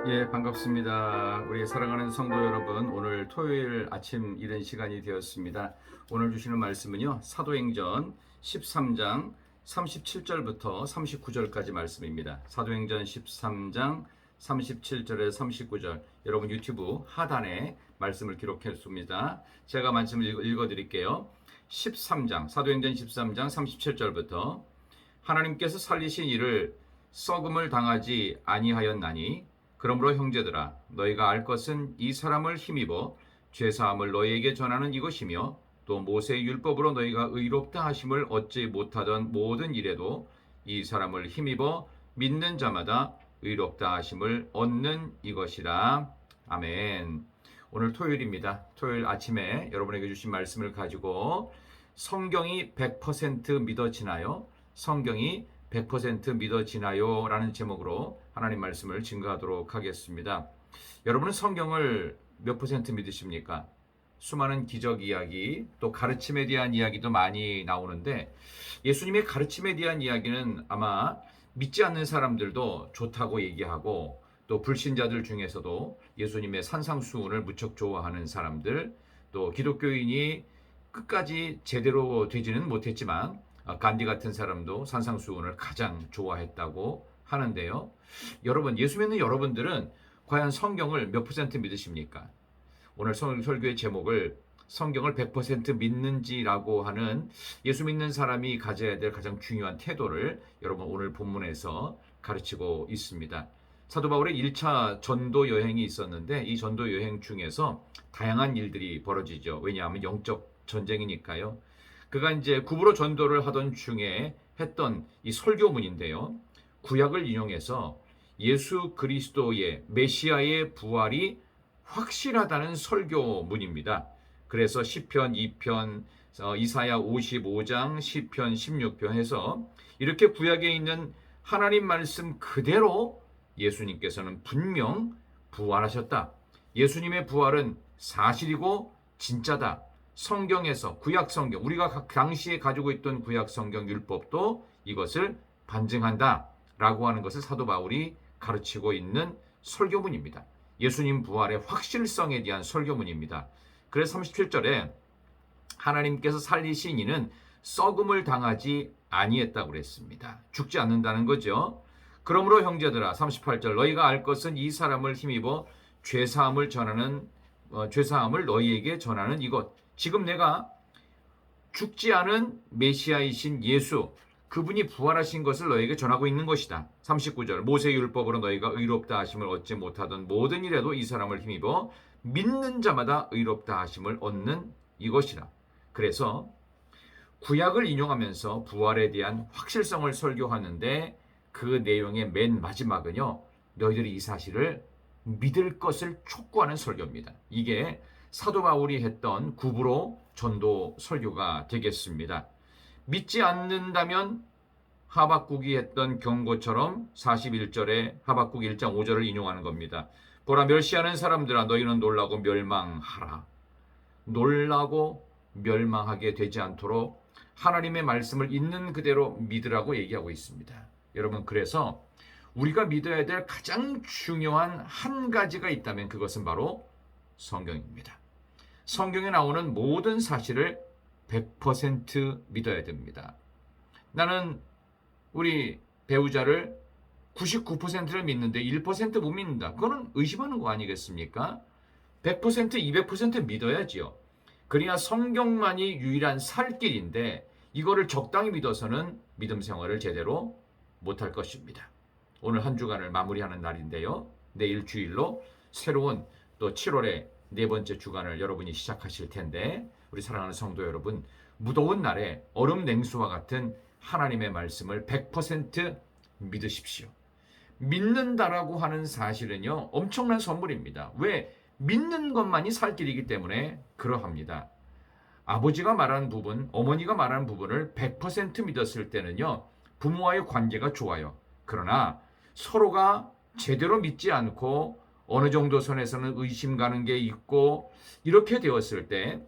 예, 반갑습니다. 우리 사랑하는 성도 여러분, 오늘 토요일 아침 이른 시간이 되었습니다. 오늘 주시는 말씀은요, 사도행전 13장 37절부터 39절까지 말씀입니다. 사도행전 13장 37절에 39절. 여러분 유튜브 하단에 말씀을 기록했습니다. 제가 말씀을 읽어드릴게요. 13장, 사도행전 13장 37절부터 하나님께서 살리신 이를 썩음을 당하지 아니하였나니 그러므로 형제들아 너희가 알 것은 이 사람을 힘입어 죄사함을 너희에게 전하는 이것이며 또 모세의 율법으로 너희가 의롭다 하심을 얻지 못하던 모든 일에도 이 사람을 힘입어 믿는 자마다 의롭다 하심을 얻는 이것이라. 아멘. 오늘 토요일입니다. 토요일 아침에 여러분에게 주신 말씀을 가지고 성경이 100% 믿어지나요? 성경이 100% 믿어지나요? 라는 제목으로 하나님 말씀을 증거하도록 하겠습니다. 여러분은 성경을 몇 퍼센트 믿으십니까? 수많은 기적 이야기, 또 가르침에 대한 이야기도 많이 나오는데 예수님의 가르침에 대한 이야기는 아마 믿지 않는 사람들도 좋다고 얘기하고 또 불신자들 중에서도 예수님의 산상수훈을 무척 좋아하는 사람들, 또 기독교인이 끝까지 제대로 되지는 못했지만 간디 같은 사람도 산상수훈을 가장 좋아했다고 하는데요. 여러분, 예수 믿는 여러분들은 과연 성경을 몇 퍼센트 믿으십니까? 오늘 설교의 제목을 성경을 100% 믿는지라고 하는 예수 믿는 사람이 가져야 될 가장 중요한 태도를 여러분 오늘 본문에서 가르치고 있습니다. 사도 바울의 1차 전도 여행이 있었는데 이 전도 여행 중에서 다양한 일들이 벌어지죠. 왜냐하면 영적 전쟁이니까요. 그가 이제 구부로 전도를 하던 중에 했던 이 설교문인데요. 구약을 인용해서 예수 그리스도의 메시아의 부활이 확실하다는 설교문입니다. 그래서 시편 2편, 이사야 55장, 시편 16편 해서 이렇게 구약에 있는 하나님 말씀 그대로 예수님께서는 분명 부활하셨다. 예수님의 부활은 사실이고 진짜다. 성경에서 구약 성경, 우리가 당시에 가지고 있던 구약 성경 율법도 이것을 반증한다 라고 하는 것을 사도 바울이 가르치고 있는 설교문입니다. 예수님 부활의 확실성에 대한 설교문입니다. 그래서 37절에 하나님께서 살리신 이는 썩음을 당하지 아니했다고 그랬습니다. 죽지 않는다는 거죠. 그러므로 형제들아, 38절, 너희가 알 것은 이 사람을 힘입어 죄사함을 너희에게 전하는 이것. 지금 내가 죽지 않은 메시아이신 예수, 그분이 부활하신 것을 너희에게 전하고 있는 것이다. 39절, 모세의 율법으로 너희가 의롭다 하심을 얻지 못하던 모든 일에도 이 사람을 힘입어 믿는 자마다 의롭다 하심을 얻는 이것이라. 그래서 구약을 인용하면서 부활에 대한 확실성을 설교하는데 그 내용의 맨 마지막은요, 너희들이 이 사실을 믿을 것을 촉구하는 설교입니다. 이게 사도 바울이 했던 구부로 전도 설교가 되겠습니다. 믿지 않는다면 하박국이 했던 경고처럼 41절에 하박국 1장 5절을 인용하는 겁니다. 보라, 멸시하는 사람들아 너희는 놀라고 멸망하라. 놀라고 멸망하게 되지 않도록 하나님의 말씀을 있는 그대로 믿으라고 얘기하고 있습니다. 여러분, 그래서 우리가 믿어야 될 가장 중요한 한 가지가 있다면 그것은 바로 성경입니다. 성경에 나오는 모든 사실을 100% 믿어야 됩니다. 나는 우리 배우자를 99%를 믿는데 1% 못 믿는다. 그거는 의심하는 거 아니겠습니까? 100%, 200% 믿어야지요. 그래야 성경만이 유일한 살 길인데 이거를 적당히 믿어서는 믿음 생활을 제대로 못할 것입니다. 오늘 한 주간을 마무리하는 날인데요. 내일 주일로 새로운 또 7월의 네 번째 주간을 여러분이 시작하실 텐데 우리 사랑하는 성도 여러분, 무더운 날에 얼음 냉수와 같은 하나님의 말씀을 100% 믿으십시오. 믿는다라고 하는 사실은요, 엄청난 선물입니다. 왜? 믿는 것만이 살 길이기 때문에 그러합니다. 아버지가 말한 부분, 어머니가 말한 부분을 100% 믿었을 때는요, 부모와의 관계가 좋아요. 그러나 서로가 제대로 믿지 않고 어느 정도 선에서는 의심 가는 게 있고 이렇게 되었을 때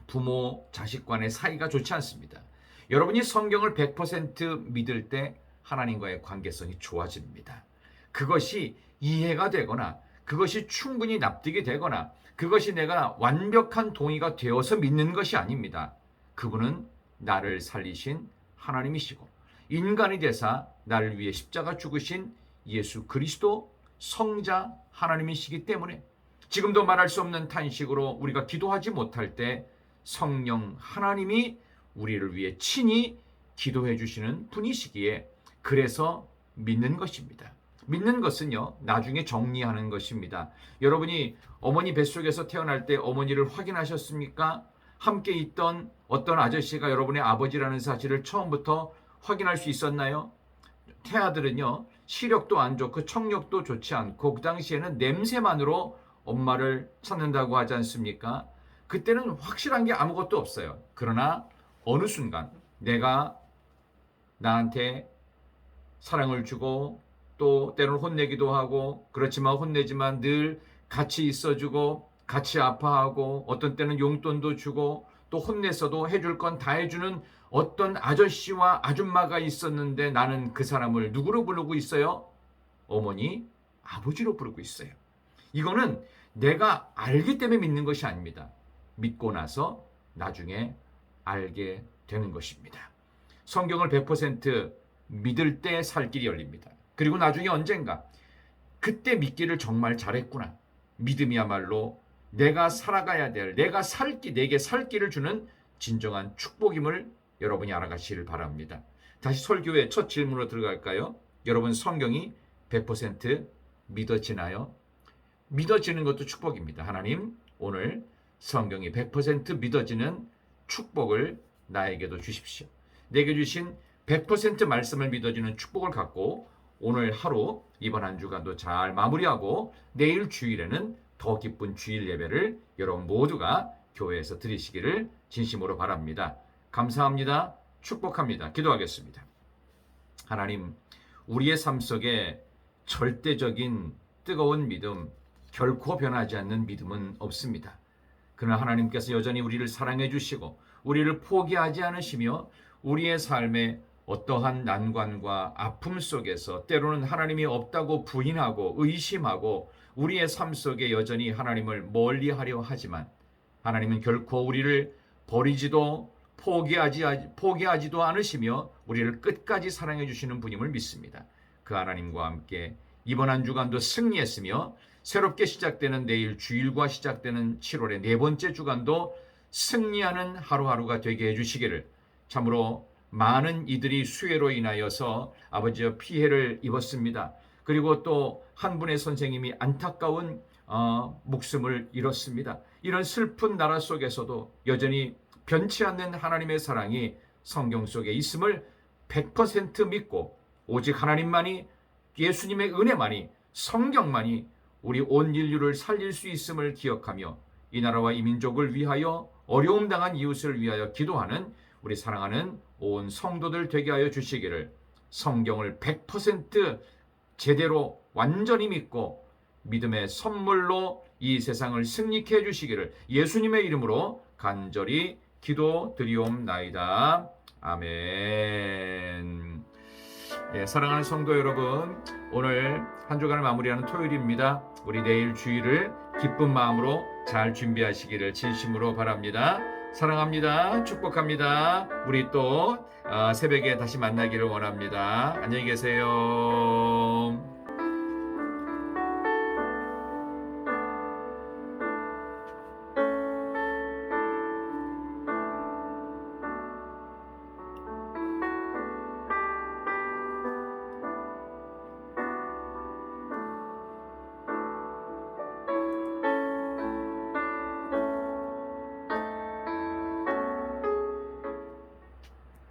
부모, 자식 간의 사이가 좋지 않습니다. 여러분이 성경을 100% 믿을 때 하나님과의 관계성이 좋아집니다. 그것이 이해가 되거나 그것이 충분히 납득이 되거나 그것이 내가 완벽한 동의가 되어서 믿는 것이 아닙니다. 그분은 나를 살리신 하나님이시고 인간이 되사 나를 위해 십자가 죽으신 예수 그리스도 성자 하나님이시기 때문에 지금도 말할 수 없는 탄식으로 우리가 기도하지 못할 때 성령 하나님이 우리를 위해 친히 기도해 주시는 분이시기에 그래서 믿는 것입니다. 믿는 것은요, 나중에 정리하는 것입니다. 여러분이 어머니 뱃속에서 태어날 때 어머니를 확인하셨습니까? 함께 있던 어떤 아저씨가 여러분의 아버지라는 사실을 처음부터 확인할 수 있었나요? 태아들은요, 시력도 안 좋고 청력도 좋지 않고 그 당시에는 냄새만으로 엄마를 찾는다고 하지 않습니까? 그때는 확실한 게 아무것도 없어요. 그러나 어느 순간 내가 나한테 사랑을 주고 또 때로는 혼내기도 하고 그렇지만 혼내지만 늘 같이 있어주고 같이 아파하고 어떤 때는 용돈도 주고 또 혼냈어도 해줄 건 다 해주는 어떤 아저씨와 아줌마가 있었는데 나는 그 사람을 누구로 부르고 있어요? 어머니, 아버지로 부르고 있어요. 이거는 내가 알기 때문에 믿는 것이 아닙니다. 믿고 나서 나중에 알게 되는 것입니다. 성경을 100% 믿을 때 살 길이 열립니다. 그리고 나중에 언젠가 그때 믿기를 정말 잘했구나. 믿음이야말로 내가 살아가야 될, 내게 살 길을 주는 진정한 축복임을 여러분이 알아가시길 바랍니다. 다시 설교의 첫 질문으로 들어갈까요? 여러분 성경이 100% 믿어지나요? 믿어지는 것도 축복입니다. 하나님, 오늘 성경이 100% 믿어지는 축복을 나에게도 주십시오. 내게 주신 100% 말씀을 믿어지는 축복을 갖고 오늘 하루 이번 한 주간도 잘 마무리하고 내일 주일에는 더 기쁜 주일 예배를 여러분 모두가 교회에서 드리시기를 진심으로 바랍니다. 감사합니다. 축복합니다. 기도하겠습니다. 하나님, 우리의 삶 속에 절대적인 뜨거운 믿음, 결코 변하지 않는 믿음은 없습니다. 그러나 하나님께서 여전히 우리를 사랑해 주시고 우리를 포기하지 않으시며 우리의 삶에 어떠한 난관과 아픔 속에서 때로는 하나님이 없다고 부인하고 의심하고 우리의 삶 속에 여전히 하나님을 멀리하려 하지만 하나님은 결코 우리를 버리지도 포기하지도 않으시며 우리를 끝까지 사랑해 주시는 분임을 믿습니다. 그 하나님과 함께 이번 한 주간도 승리했으며 새롭게 시작되는 내일 주일과 시작되는 7월의 네 번째 주간도 승리하는 하루하루가 되게 해주시기를 참으로 많은 이들이 수해로 인하여서 아버지의 피해를 입었습니다. 그리고 또 한 분의 선생님이 안타까운 목숨을 잃었습니다. 이런 슬픈 나라 속에서도 여전히 변치 않는 하나님의 사랑이 성경 속에 있음을 100% 믿고 오직 하나님만이 예수님의 은혜만이 성경만이 우리 온 인류를 살릴 수 있음을 기억하며 이 나라와 이 민족을 위하여 어려움 당한 이웃을 위하여 기도하는 우리 사랑하는 온 성도들 되게 하여 주시기를 성경을 100% 제대로 완전히 믿고 믿음의 선물로 이 세상을 승리케 해주시기를 예수님의 이름으로 간절히 기도드리옵나이다. 아멘. 사랑하는 성도 여러분, 오늘 한 주간을 마무리하는 토요일입니다. 우리 내일 주일을 기쁜 마음으로 잘 준비하시기를 진심으로 바랍니다. 사랑합니다. 축복합니다. 우리 또 새벽에 다시 만나기를 원합니다. 안녕히 계세요.